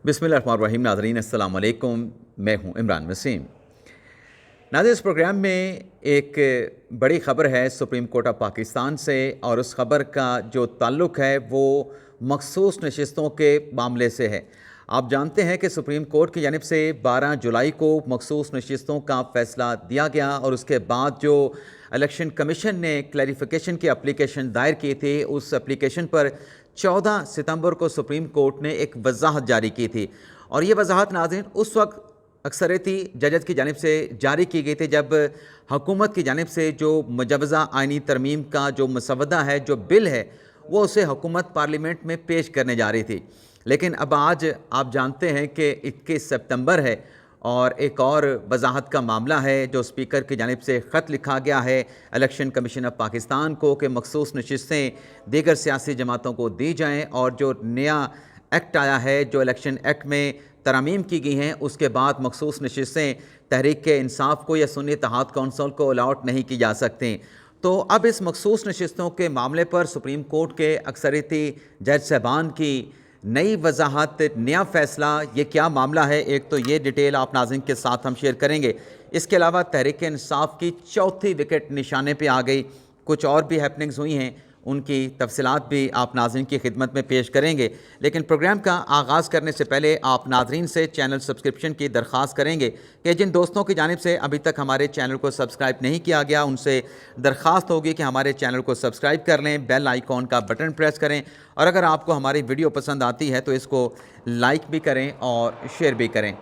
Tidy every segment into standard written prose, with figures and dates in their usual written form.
बिस्मिल्लाहिर्रहमानिर्रहीम। नाज़रीन अस्सलाम वालेकुम, मैं हूं इमरान वसीम। नाज़रीन, इस प्रोग्राम में एक बड़ी ख़बर है सुप्रीम कोर्ट ऑफ पाकिस्तान से, और उस ख़बर का जो ताल्लुक़ है वो मख़सूस नशिस्तों के मामले से है। आप जानते हैं कि सुप्रीम कोर्ट की जानिब से 12 जुलाई को मख़सूस नशिस्तों का फ़ैसला दिया गया, और उसके बाद जो इलेक्शन कमीशन ने क्लैरिफिकेशन की एप्लीकेशन दायर की थी, उस एप्लीकेशन पर 14 सितंबर को सुप्रीम कोर्ट ने एक वजाहत जारी की थी। और ये वजाहत नाज़रीन उस वक्त अक्सरियती जजेस की जानिब से जारी की गई थी जब हुकूमत की जानिब से जो मुजवज़ा आइनी तरमीम का जो मसवदा है, जो बिल है, वो उसे हुकूमत पार्लियामेंट में पेश करने जा रही थी। लेकिन अब आज आप जानते हैं कि 21 सितंबर है, और एक और वजाहत का मामला है जो स्पीकर की जानिब से ख़त लिखा गया है इलेक्शन कमीशन ऑफ पाकिस्तान को कि मखसूस नशिस्तें दीगर सियासी जमातों को दी जाएँ, और जो नया एक्ट आया है, जो इलेक्शन एक्ट में तरमीम की गई हैं, उसके बाद मखसूस नशिस्तें तहरीक इंसाफ को या सुन्नी इत्तेहाद कौंसिल को अलाट नहीं की जा सकती। तो अब इस मखसूस नशिस्तों के मामले पर सुप्रीम कोर्ट के अक्सरियती जज साहबान की नई वजाहत, नया फ़ैसला, ये क्या मामला है, एक तो ये डिटेल आप नाज़रीन के साथ हम शेयर करेंगे। इसके अलावा तहरीक इंसाफ की चौथी विकेट निशाने पे आ गई। कुछ और भी हैपनिंग्स हुई हैं, उनकी तफसीलात भी आप नाज़रीन की खिदमत में पेश करेंगे। लेकिन प्रोग्राम का आगाज़ करने से पहले आप नाज़रीन से चैनल सब्सक्रिप्शन की दरख्वास्त करेंगे कि जिन दोस्तों की जानिब से अभी तक हमारे चैनल को सब्सक्राइब नहीं किया गया, उनसे दरख्वास्त होगी कि हमारे चैनल को सब्सक्राइब कर लें, बेल आइकॉन का बटन प्रेस करें, और अगर आपको हमारी वीडियो पसंद आती है तो इसको लाइक भी करें और शेयर भी करें।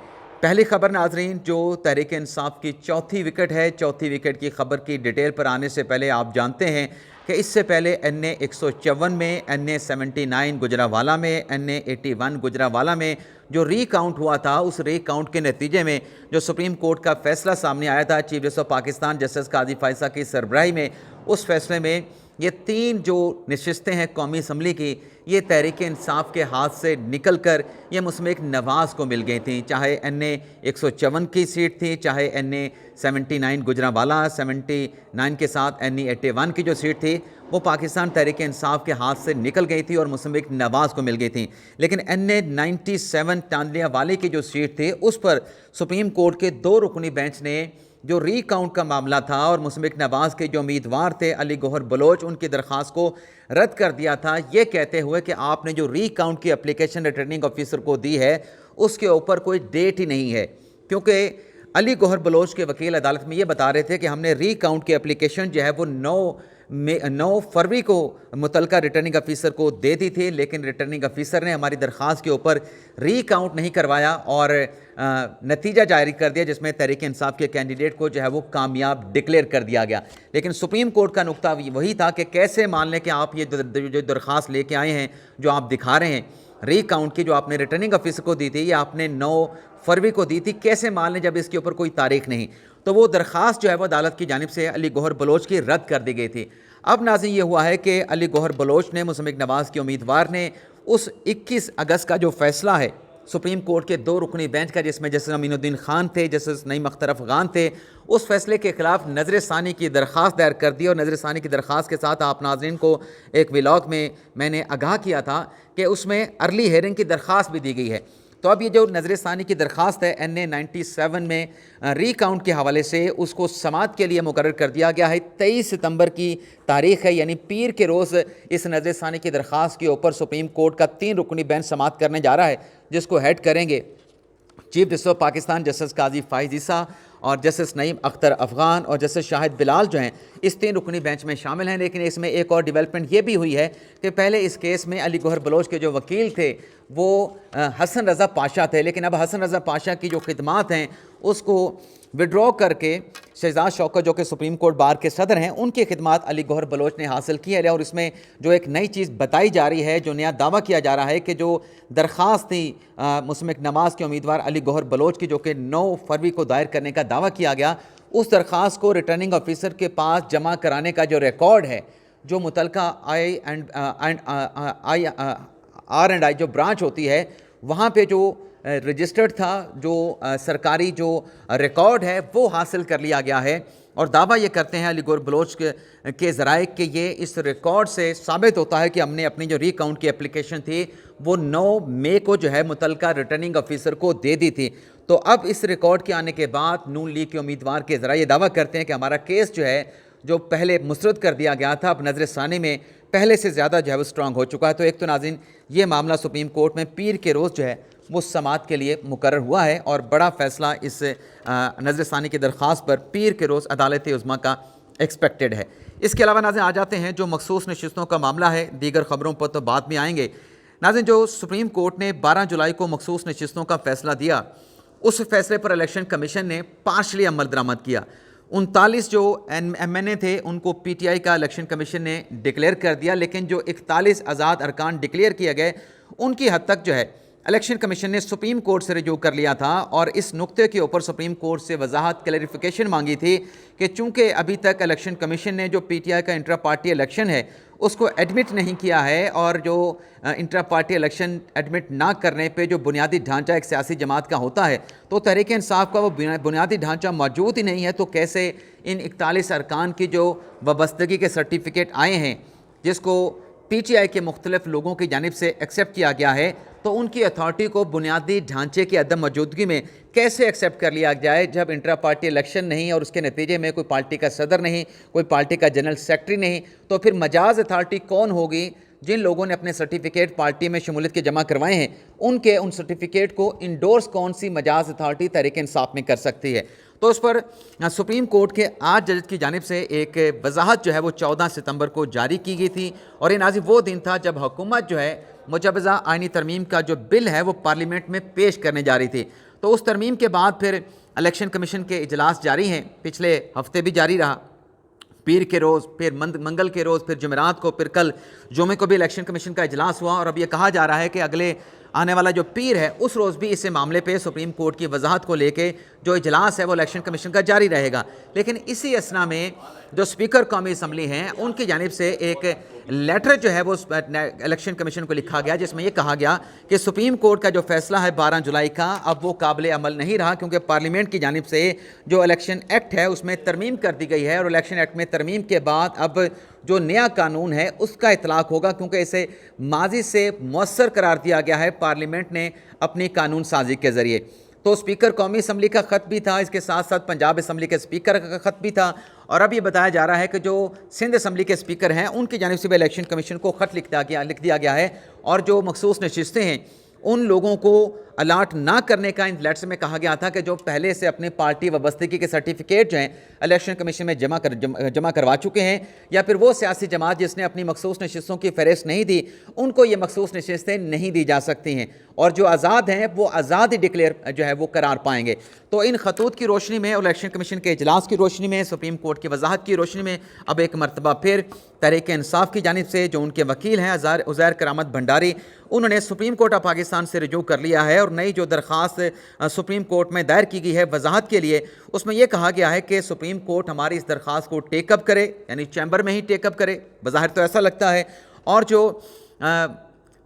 पहली खबर नाज़रीन, जो तहरीक इंसाफ की चौथी विकेट है, चौथी विकेट की खबर की डिटेल पर आने से पहले आप जानते हैं कि इससे पहले NA 154 में, NA 79 गुजरावाला में, NA 81 गुजरावाला में जो रीकाउंट हुआ था, उस रीकाउंट के नतीजे में जो सुप्रीम कोर्ट का फ़ैसला सामने आया था chief justice of Pakistan justice Qazi Faez Isa की सरबराही में, उस फैसले में ये 3 जो नशिस्तें हैं कौमी असम्बली की, ये तहरीक इंसाफ के हाथ से निकल कर ये मुस्लिम नवाज़ को मिल गई थी। चाहे NA 154 की सीट थी, चाहे NA 79 गुजरावाला, 79 के साथ NA 81 की जो सीट थी, वो पाकिस्तान तहरीक इंसाफ के हाथ से निकल गई थी और मुस्लिम नवाज़ को मिल गई थी। लेकिन NA 97 तांदलिया वाली की जो सीट थी, उस पर सुप्रीम कोर्ट के 2 रुकनी बेंच ने जो रीकाउंट का मामला था और मुस्लिम नवाज़ के जो उम्मीदवार थे अली गौहर बलोच, उनकी दरख्वास्त को रद्द कर दिया था, ये कहते हुए कि आपने जो रीकाउंट की एप्लीकेशन रिटर्निंग ऑफिसर को दी है उसके ऊपर कोई डेट ही नहीं है। क्योंकि अली गौहर बलोच के वकील अदालत में ये बता रहे थे कि हमने रीकाउंट की एप्लीकेशन जो है वो 9 फरवरी को मुतलका रिटर्निंग ऑफिसर को दे दी थी, लेकिन रिटर्निंग ऑफिसर ने हमारी दरख्वास्त के ऊपर रीकाउंट नहीं करवाया और नतीजा जारी कर दिया, जिसमें तहरीक इंसाफ के कैंडिडेट को जो है वो कामयाब डिक्लेयर कर दिया गया। लेकिन सुप्रीम कोर्ट का नुक्ता वही था कि कैसे मान लें कि आप ये जो दरख्वास्त लेके आए हैं, जो आप दिखा रहे हैं रीकाउंट की, जो आपने रिटर्निंग ऑफिसर को दी थी, ये आपने 9 फरवरी को दी थी, कैसे मान लें जब इसके ऊपर कोई तारीख नहीं। तो वो दरख्वास्त जो है वो अदालत की जानिब से अली गौहर बलोच की रद्द कर दी गई थी। अब नाज़रीन ये हुआ है कि अली गौहर बलोच ने, मुस्लिम नवाज़ के उम्मीदवार ने, उस 21 अगस्त का जो फ़ैसला है सुप्रीम कोर्ट के 2 रुकनी बेंच का, जिसमें जस्टिस अमीनुद्दीन खान थे, जस्टिस नईम अख्तर अफ़गान थे, उस फैसले के ख़िलाफ़ नज़र सानी की दरख्वास्त दायर कर दी। और नज़र सानी की दरख्वास्त के साथ आप नाज़रीन को एक व्लॉग में मैंने आगाह किया था कि उसमें अर्ली हेयरिंग की दरख्वास्त भी दी गई है। तो अब ये जो नज़र सानी की दरख्वास्त है NA 97 में रीकाउंट के हवाले से, उसको समाअत के लिए मुकर्रर कर दिया गया है। 23 सितंबर की तारीख़ है, यानी पीर के रोज़ इस नज़र सानी की दरख्वास्त के ऊपर सुप्रीम कोर्ट का 3 रुकनी बेंच समाअत करने जा रहा है, जिसको हेड करेंगे chief justice of Pakistan justice Qazi Faez Isa और जस्टिस नईम अख्तर अफ़गान और जस्टिस शाहिद बिलाल जो हैं, इस 3 रुकनी बेंच में शामिल हैं। लेकिन इसमें एक और डेवलपमेंट ये भी हुई है कि पहले इस केस में अली गौहर बलोच के जो वकील थे वो हसन रज़ा पाशा थे, लेकिन अब हसन रज़ा पाशा की जो खिदमात हैं उसको विड्रॉ करके शहजाद शौकत जो कि सुप्रीम कोर्ट बार के सदर हैं, उनकी खिदमात अली गौहर बलोच ने हासिल की है। और इसमें जो एक नई चीज़ बताई जा रही है, जो नया दावा किया जा रहा है कि जो दरख्वास्त थी मुस्लिम नवाज़ के उम्मीदवार अली गौहर बलोच की, जो कि 9 फरवरी को दायर करने का दावा किया गया, उस दरख्वास्त को रिटर्निंग ऑफिसर के पास जमा कराने का जो रिकॉर्ड है, जो मुतलका R&I जो ब्रांच होती है, वहाँ पे जो रजिस्टर्ड था, जो सरकारी जो रिकॉर्ड है वो हासिल कर लिया गया है। اور دعویٰ یہ کرتے ہیں علی گور بلوچ کے ذرائع کہ یہ اس ریکارڈ سے ثابت ہوتا ہے کہ ہم نے اپنی جو ری کاؤنٹ کی اپلیکیشن تھی وہ 9 مئی کو جو ہے متعلقہ ریٹرننگ آفیسر کو دے دی تھی۔ تو اب اس ریکارڈ کے آنے کے بعد نون لیگ کے امیدوار کے ذرائع یہ دعویٰ کرتے ہیں کہ ہمارا کیس جو ہے جو پہلے مسترد کر دیا گیا تھا اب نظر ثانی میں پہلے سے زیادہ جو ہے وہ اسٹرانگ ہو چکا ہے۔ تو ایک تو ناظرین یہ معاملہ سپریم کورٹ میں پیر کے روز جو ہے وہ سماعت کے لیے مقرر ہوا ہے اور بڑا فیصلہ اس نظر ثانی کی درخواست پر پیر کے روز عدالت عظمیٰ کا ایکسپیکٹڈ ہے۔ اس کے علاوہ ناظرین آ جاتے ہیں جو مخصوص نشستوں کا معاملہ ہے، دیگر خبروں پر تو بعد میں آئیں گے۔ ناظرین جو سپریم کورٹ نے 12 جولائی کو مخصوص نشستوں کا فیصلہ دیا، اس فیصلے پر الیکشن کمیشن نے پارشلی عمل درآمد کیا۔ 39 جو ایم این اے تھے ان کو پی ٹی آئی کا الیکشن کمیشن نے ڈکلیئر کر دیا، لیکن جو 41 آزاد ارکان ڈکلیئر کیے گئے ان کی حد تک جو ہے الیکشن کمیشن نے سپریم کورٹ سے رجوع کر لیا تھا اور اس نقطے کے اوپر سپریم کورٹ سے وضاحت کلیریفیکیشن مانگی تھی کہ چونکہ ابھی تک الیکشن کمیشن نے جو پی ٹی آئی کا انٹرا پارٹی الیکشن ہے اس کو ایڈمٹ نہیں کیا ہے، اور جو انٹرا پارٹی الیکشن ایڈمٹ نہ کرنے پہ جو بنیادی ڈھانچہ ایک سیاسی جماعت کا ہوتا ہے تو تحریک انصاف کا وہ بنیادی ڈھانچہ موجود ہی نہیں ہے، تو کیسے ان 41 ارکان کی جو وابستگی کے سرٹیفکیٹ آئے ہیں جس کو پی ٹی آئی کے مختلف لوگوں کی جانب سے ایکسیپٹ کیا گیا ہے، تو ان کی اتھارٹی کو بنیادی ڈھانچے کی عدم موجودگی میں کیسے ایکسیپٹ کر لیا جائے جب انٹرا پارٹی الیکشن نہیں اور اس کے نتیجے میں کوئی پارٹی کا صدر نہیں، کوئی پارٹی کا جنرل سیکرٹری نہیں، تو پھر مجاز اتھارٹی کون ہوگی؟ جن لوگوں نے اپنے سرٹیفکیٹ پارٹی میں شمولیت کے جمع کروائے ہیں ان سرٹیفکیٹ کو انڈورس کون سی مجاز اتھارٹی تحریک انصاف میں کر سکتی ہے؟ تو اس پر سپریم کورٹ کے 8 ججز کی جانب سے ایک وضاحت جو ہے وہ 14 ستمبر کو جاری کی گئی تھی، اور یہ ناظرین وہ دن تھا جب حکومت جو ہے مجوزہ آئینی ترمیم کا جو بل ہے وہ پارلیمنٹ میں پیش کرنے جا رہی تھی۔ تو اس ترمیم کے بعد پھر الیکشن کمیشن کے اجلاس جاری ہیں، پچھلے ہفتے بھی جاری رہا، پیر کے روز، پھر منگل کے روز، پھر جمعرات کو، پھر کل جمعے کو بھی الیکشن کمیشن کا اجلاس ہوا، اور اب یہ کہا جا رہا ہے کہ اگلے آنے والا جو پیر ہے اس روز بھی اس معاملے پہ سپریم کورٹ کی وضاحت کو لے کے جو اجلاس ہے وہ الیکشن کمیشن کا جاری رہے گا۔ لیکن اسی اثنا میں جو اسپیکر قومی اسمبلی ہیں ان کی جانب سے ایک لیٹر جو ہے وہ الیکشن کمیشن کو لکھا گیا، جس میں یہ کہا گیا کہ سپریم کورٹ کا جو فیصلہ ہے 12 جولائی کا اب وہ قابل عمل نہیں رہا، کیونکہ پارلیمنٹ کی جانب سے جو الیکشن ایکٹ ہے اس میں ترمیم کر دی گئی ہے، اور الیکشن ایکٹ میں ترمیم کے بعد اب جو نیا قانون ہے اس کا اطلاق ہوگا، کیونکہ اسے ماضی سے مؤثر قرار دیا گیا ہے پارلیمنٹ نے اپنی قانون سازی کے ذریعے۔ تو اسپیکر قومی اسمبلی کا خط بھی تھا، اس کے ساتھ ساتھ پنجاب اسمبلی کے اسپیکر کا خط بھی تھا، اور اب یہ بتایا جا رہا ہے کہ جو سندھ اسمبلی کے اسپیکر ہیں ان کی جانب سے بھی الیکشن کمیشن کو خط لکھ دیا گیا ہے، اور جو مخصوص نشستیں ہیں ان لوگوں کو الاٹ نہ کرنے کا ان لیٹرز میں کہا گیا تھا کہ جو پہلے سے اپنے پارٹی وابستگی کے سرٹیفکیٹ جو ہیں الیکشن کمیشن میں جمع کروا چکے ہیں، یا پھر وہ سیاسی جماعت جس نے اپنی مخصوص نشستوں کی فہرست نہیں دی ان کو یہ مخصوص نشستیں نہیں دی جا سکتی ہیں، اور جو آزاد ہیں وہ آزاد ہی ڈکلیئر جو ہے وہ قرار پائیں گے۔ تو ان خطوط کی روشنی میں، الیکشن کمیشن کے اجلاس کی روشنی میں، سپریم کورٹ کی وضاحت کی روشنی میں اب ایک مرتبہ پھر تحریک انصاف کی جانب سے جو ان کے وکیل ہیں عزیر کرامت بھنڈاری، انہوں نے سپریم کورٹ آف پاکستان سے رجوع کر لیا ہے، اور نئی جو درخواست سپریم کورٹ میں دائر کی گئی ہے وضاحت کے لیے، اس میں یہ کہا گیا ہے کہ سپریم کورٹ ہماری اس درخواست کو ٹیک اپ کرے، یعنی چیمبر میں ہی ٹیک اپ کرے، بظاہر تو ایسا لگتا ہے، اور جو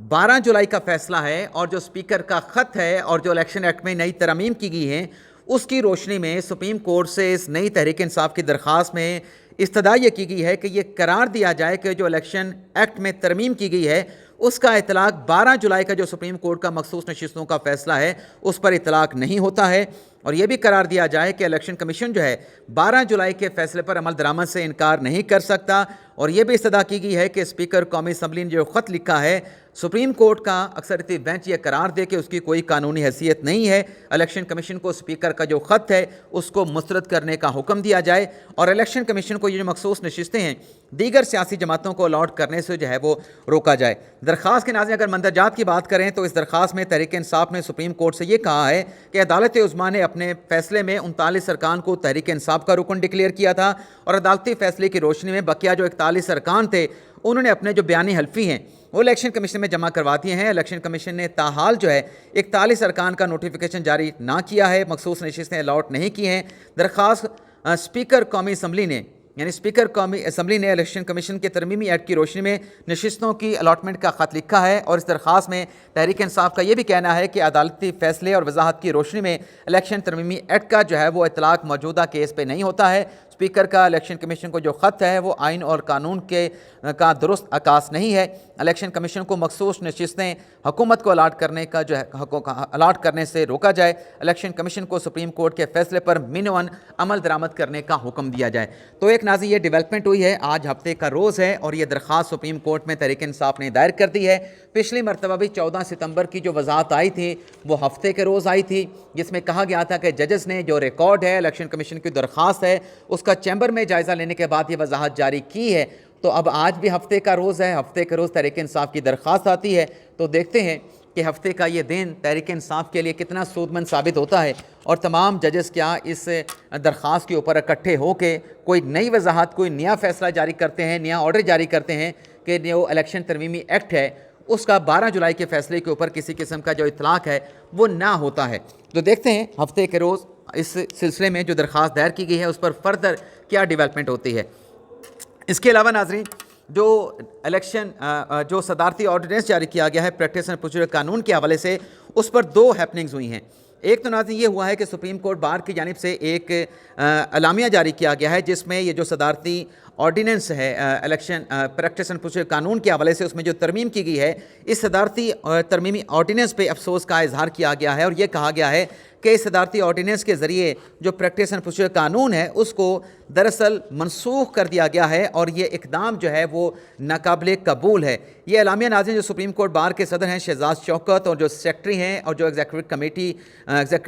12 جولائی کا فیصلہ ہے اور جو اسپیکر کا خط ہے اور جو الیکشن ایکٹ میں نئی ترامیم کی گئی ہیں اس کی روشنی میں سپریم کورٹ سے اس نئی تحریک انصاف کی درخواست میں استدعا یہ کی گئی ہے کہ یہ قرار دیا جائے کہ جو الیکشن ایکٹ میں ترمیم کی گئی ہے اس کا اطلاق 12 جولائی کا جو سپریم کورٹ کا مخصوص نشستوں کا فیصلہ ہے اس پر اطلاق نہیں ہوتا ہے، اور یہ بھی قرار دیا جائے کہ الیکشن کمیشن جو ہے 12 جولائی کے فیصلے پر عمل درآمد سے انکار نہیں کر سکتا، اور یہ بھی استدعا کی گئی ہے کہ اسپیکر قومی اسمبلی نے جو خط لکھا ہے سپریم کورٹ کا اکثریتی بینچ یہ قرار دے کہ اس کی کوئی قانونی حیثیت نہیں ہے، الیکشن کمیشن کو اسپیکر کا جو خط ہے اس کو مسترد کرنے کا حکم دیا جائے، اور الیکشن کمیشن کو یہ جو مخصوص نشستیں ہیں دیگر سیاسی جماعتوں کو الاٹ کرنے سے جو ہے وہ روکا جائے۔ درخواست کے ناظرین اگر مندرجات کی بات کریں تو اس درخواست میں تحریک انصاف نے سپریم کورٹ سے یہ کہا ہے کہ عدالت عظمیٰ نے اپنے فیصلے میں 39 ارکان کو تحریک انصاف کا رکن ڈکلیئر کیا تھا، اور عدالتی فیصلے کی روشنی میں بقیہ جو 41 ارکان تھے انہوں نے اپنے جو بیانی حلفی ہیں وہ الیکشن کمیشن میں جمع کروا دیے ہیں۔ الیکشن کمیشن نے تاحال جو ہے 41 ارکان کا نوٹیفیکیشن جاری نہ کیا ہے، مخصوص نشستیں الاٹ نہیں کی ہیں۔ درخواست اسپیکر قومی اسمبلی نے اسپیکر قومی اسمبلی نے الیکشن کمیشن کے ترمیمی ایکٹ کی روشنی میں نشستوں کی الاٹمنٹ کا خط لکھا ہے، اور اس درخواست میں تحریک انصاف کا یہ بھی کہنا ہے کہ عدالتی فیصلے اور وضاحت کی روشنی میں الیکشن ترمیمی ایکٹ کا جو ہے وہ اطلاق موجودہ کیس پہ نہیں ہوتا ہے۔ स्पीकर का इलेक्शन कमीशन को जो ख़त है वो आइन और कानून का दुरुस्त अकास नहीं है। इलेक्शन कमीशन को मखसूस नशिस्तें हुकूमत को अलाट करने का जो है अलाट करने से रोका जाए। इलेक्शन कमीशन को सुप्रीम कोर्ट के फैसले पर मिनवन अमल दरामद करने का हुक्म दिया जाए। तो एक नाज़रीन ये डेवलपमेंट हुई है, आज हफ्ते का रोज़ है और ये दरख्वास्त सुप्रीम कोर्ट में तहरीक इंसाफ ने दायर कर दी है। पिछली मरतबा भी 14 सितंबर की जो वजाहत आई थी वो हफ्ते के रोज़ आई थी, जिसमें कहा गया था कि जजेस ने जो रिकॉर्ड है इलेक्शन कमीशन की दरख्वास्त है उसका चैम्बर में जायज़ा लेने के बाद ये वजाहत जारी की है। तो अब आज भी हफ्ते का रोज़ है, हफ्ते के रोज़ तहरीक इंसाफ की दरख्वास्त आती है। तो देखते हैं कि हफ्ते का ये दिन तहरीक इंसाफ के लिए कितना सूदमंद साबित होता है और तमाम जजेस क्या इस दरख्वास्त के ऊपर इकट्ठे होकर कोई नई वजाहत, कोई नया फ़ैसला जारी करते हैं, नया ऑर्डर जारी करते हैं कि जो इलेक्शन तरमीमी एक्ट है उसका 12 जुलाई के फ़ैसले के ऊपर किसी किस्म का जो इतलाक़ है वो ना होता है। तो देखते हैं हफ्ते के रोज़ इस सिलसिले में जो दरख्वास्त दायर की गई है उस पर फर्दर क्या डेवलपमेंट होती है। इसके अलावा नाज़रीन जो इलेक्शन जो सदारती ऑर्डिनेंस जारी किया गया है प्रैक्टिस एंड प्रोसीजर कानून के हवाले से, उस पर दो हैपनिंग्स हुई हैं। एक तो नाज़रीन ये हुआ है कि सुप्रीम कोर्ट बार की जानिब से एक अलामिया जारी किया गया है जिसमें ये जो सदारती ऑर्डिनेंस है इलेक्शन प्रैक्टिस एंड प्रोसीजर कानून के हवाले से उसमें जो तरमीम की गई है, इस सदारती तरमीमी ऑर्डिनेंस पे अफसोस का इजहार किया गया है और ये कहा गया है कि इस सदारती ऑर्डिनेंस के ज़रिए जो प्रैक्टिस एंड प्रोसीजर कानून है उसको दरअसल मनसूख कर दिया गया है और ये इकदाम जो है वो नाकाबिल कबूल है। ये एलामिया नाज़रीन जो सुप्रीम कोर्ट बार के सदर हैं शहजाद शौकत और जो सेक्रेटरी हैं और जो एग्जीक्यूटिव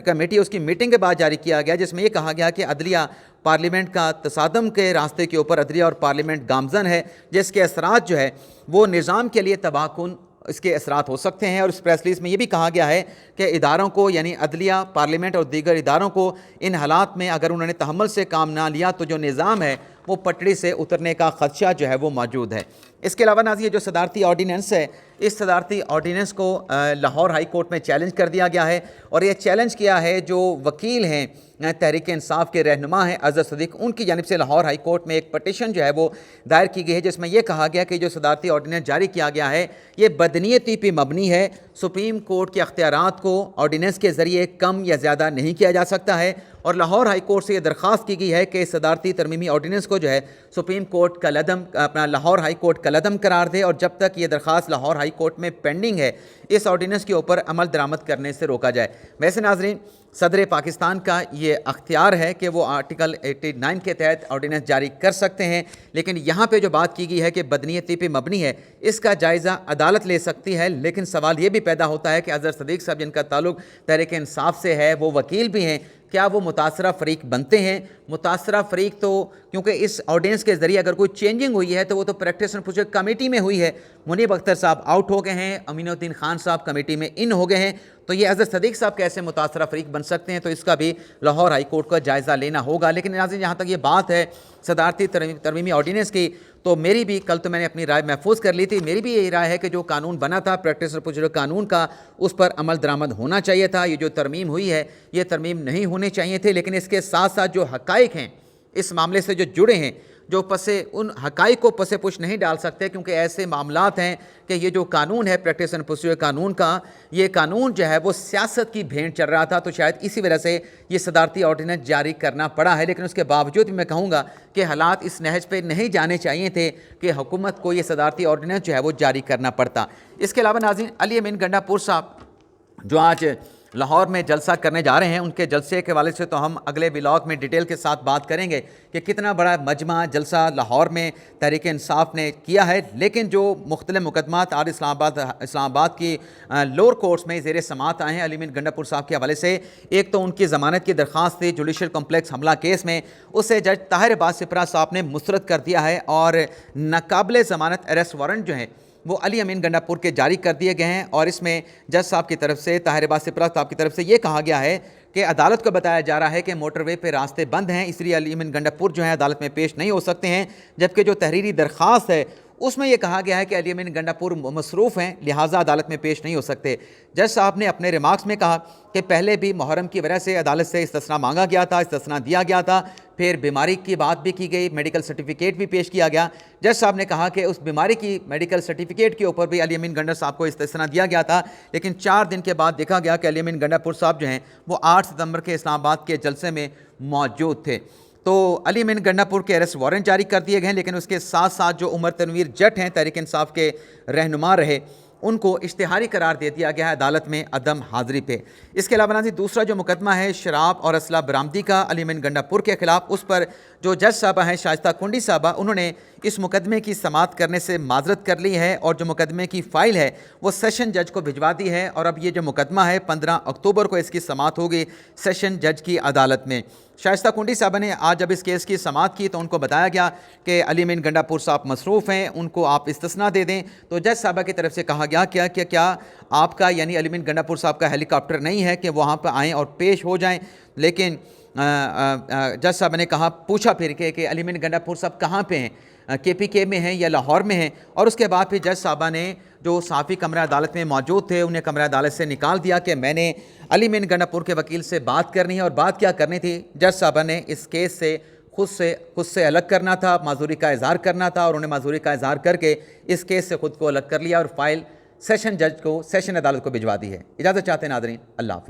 कमेटी उसकी मीटिंग के बाद जारी किया गया, जिसमें ये कहा गया कि अदलिया पार्लियामेंट का तसादम के रास्ते के ऊपर अदलिया और पार्लियामेंट गामजन है, जिसके असरात जो है वो निज़ाम के लिए तबाहकुन इसके असरात हो सकते हैं। और इस प्रेस रिलीज़ में ये भी कहा गया है कि इदारों को यानी अदलिया, पार्लियामेंट और दीगर इदारों को इन हालात में अगर उन्होंने तहम्मुल से काम ना लिया तो जो निज़ाम है वो पटड़ी से उतरने का ख़दशा जो है वो मौजूद है। इसके अलावा नाज़रीन जो सदारती ऑर्डिनेंस है, इस सदारती ऑर्डिनेंस को लाहौर हाई कोर्ट में चैलेंज कर दिया गया है और ये चैलेंज किया है जो वकील हैं तहरीक इंसाफ के रहनुमा हैं अज़हर सदीक़, उनकी जानिब से लाहौर हाई कोर्ट में एक पटिशन जो है वो दायर की गई है जिसमें यह कहा गया कि जो सदारती ऑर्डिनेंस जारी किया गया है ये बदनीयती पे मबनी है। सुप्रीम कोर्ट के अख्तियारात को ऑर्डिनेंस के ज़रिए कम या ज़्यादा नहीं किया जा सकता है और लाहौर हाई कोर्ट से ये दरख्वास्त की गई है कि सदारती तरमीमी ऑर्डिनेंस को जो है सुप्रीम कोर्ट अपना लाहौर हाई कोर्ट कलअदम करार दे और जब तक ये दरख्वास्त लाहौर हाई कोर्ट में पेंडिंग है इस ऑर्डिनेंस के ऊपर अमल दरामद करने से रोका जाए। वैसे नाज़रीन सदर पाकिस्तान का ये अख्तियार है कि वो आर्टिकल 89 के तहत ऑर्डिनेंस जारी कर सकते हैं, लेकिन यहाँ पे जो बात की गई है कि बदनीयती पे मबनी है इसका जायज़ा अदालत ले सकती है। लेकिन सवाल ये भी पैदा होता है कि अज़हर सदीक़ साहब जिनका ताल्लुक़ तहरीक इंसाफ से है वो वकील भी हैं, क्या वो मुतासरा फ़रीक बनते हैं? मुतासरा फ़रीक तो क्योंकि इस ऑर्डिनेंस के ज़रिए अगर कोई चेंजिंग हुई है तो वो तो प्रैक्टिस एंड प्रोसीजर कमेटी में हुई है। मुनीब अख्तर साहब आउट हो गए हैं, अमीनुद्दीन खान साहब कमेटी में इन हो गए हैं, तो ये अज़हर सदीक़ साहब कैसे मुतासरा फ़रीक बन सकते हैं? तो इसका भी लाहौर हाई कोर्ट का जायज़ा लेना होगा। लेकिन नाज़रीन जहाँ तक ये बात है सदारती तरमीमी ऑर्डिनेंस की, तो मेरी भी कल तो मैंने अपनी राय महफूज कर ली थी, मेरी भी यही राय है कि जो कानून बना था प्रैक्टिस एंड प्रोसीजर कानून का उस पर अमल दरामद होना चाहिए था। ये जो तरमीम हुई है ये तरमीम नहीं होने चाहिए थे। लेकिन इसके साथ साथ जो हक़ाइक़ हैं इस मामले से जो जुड़े हैं, जो पसे उन हक़ाइक़ को पसे पुश नहीं डाल सकते क्योंकि ऐसे मामलात हैं कि ये जो कानून है प्रैक्टिस एंड प्रोसीजर कानून का, ये कानून जो है वो सियासत की भेंट चल रहा था, तो शायद इसी वजह से ये सदारती ऑर्डिनेंस जारी करना पड़ा है। लेकिन उसके बावजूद भी मैं कहूँगा कि हालात इस नहज पे नहीं जाने चाहिए थे कि हुकूमत को ये सदारती ऑर्डिनेंस जो है वो जारी करना पड़ता। इसके अलावा नाज़रीन अली अमीन गंडापुर साहब जो आज लाहौर में जलसा करने जा रहे हैं, उनके जलसे के हवाले से तो हम अगले व्लॉग में डिटेल के साथ बात करेंगे कि कितना बड़ा मजमा जलसा लाहौर में तहरीक इंसाफ ने किया है। लेकिन जो मुख्तलिफ मुकदमात आज इस्लामाबाद की लोअर कोर्ट्स में ज़ेर समात आए हैं अली अमीन गंडापुर साहब के हवाले से, एक तो उनकी ज़मानत की दरख्वास्त थी जुडिशल कॉम्प्लेक्स हमला केस में, उसे जज ताहिर अब्बास सिपरा साहब ने मुस्तरद कर दिया है और नाकाबिल ज़मानत अरेस्ट वारंट जो है वो अली अमीन गंडापुर के जारी कर दिए गए हैं। और इसमें जज साहब की तरफ से, ताहिर अब्बास सिपरा साहब की तरफ से ये कहा गया है कि अदालत को बताया जा रहा है कि मोटरवे पे रास्ते बंद हैं, इसलिए अली अमीन गंडापुर जो है अदालत में पेश नहीं हो सकते हैं। जबकि जो तहरीरी दरख्वास्त है उसमें यह कहा गया है कि अली अमीन गंडापुर मसरूफ़ हैं, लिहाजा अदालत में पेश नहीं हो सकते। जज साहब ने अपने रिमार्क्स में कहा कि पहले भी मुहर्रम की वजह से अदालत से इस्तिस्ना मांगा गया था, इस्तिस्ना दिया गया था, फिर बीमारी की बात भी की गई, मेडिकल सर्टिफिकेट भी पेश किया गया। जज साहब ने कहा कि उस बीमारी की मेडिकल सर्टिफिकेट के ऊपर भी अली अमीन गंडा साहब को इस्तिस्ना दिया गया था। लेकिन 4 दिन के बाद देखा गया कि अली अमीन गंडापुर साहब जो हैं वो 8 सितंबर के इस्लामाबाद के जलसे में मौजूद थे। تو علی امین گنڈا پور کے اریسٹ وارنٹ جاری کر دیے گئے ہیں، لیکن اس کے ساتھ ساتھ جو عمر تنویر جٹ ہیں تحریک انصاف کے رہنما رہے، ان کو اشتہاری قرار دے دیا گیا ہے عدالت میں عدم حاضری پہ۔ اس کے علاوہ ناظرین دوسرا جو مقدمہ ہے شراب اور اسلحہ برآمدی کا علی امین گنڈا پور کے خلاف، اس پر جو جج صاحبہ ہیں شائستہ کنڈی صاحبہ، انہوں نے اس مقدمے کی سماعت کرنے سے معذرت کر لی ہے اور جو مقدمے کی فائل ہے وہ سیشن جج کو بھجوا دی ہے، اور اب یہ جو مقدمہ ہے 15 اکتوبر کو اس کی سماعت ہوگی سیشن جج کی عدالت میں۔ شائستہ کنڈی صاحبہ نے آج جب اس کیس کی سماعت کی تو ان کو بتایا گیا کہ علی امین گنڈا پور صاحب مصروف ہیں، ان کو آپ استثناء دے دیں، تو جج صاحبہ کی طرف سے کہا گیا کہ کیا آپ کا یعنی علی امین گنڈا پور صاحب کا ہیلی کاپٹر نہیں ہے کہ وہاں پہ آئیں اور پیش ہو جائیں، لیکن جج صاحب نے کہا پوچھا پھر کہ علی امین گنڈا پور صاحب کہاں پہ ہیں، KPK میں ہیں یا لاہور میں ہیں، اور اس کے بعد پھر جج صاحبہ نے جو صحافی کمرہ عدالت میں موجود تھے انہیں کمرہ عدالت سے نکال دیا کہ میں نے علی امین گنڈا پور کے وکیل سے بات کرنی ہے، اور بات کیا کرنی تھی، جج صاحبہ نے اس کیس سے خود سے الگ کرنا تھا، معذوری کا اظہار کرنا تھا، اور انہیں معذوری کا اظہار کر کے اس کیس سے خود کو الگ کر لیا اور فائل سیشن جج کو سیشن عدالت کو بھجوا دی ہے۔ اجازت چاہتے ہیں ناظرین، اللہ حافظ۔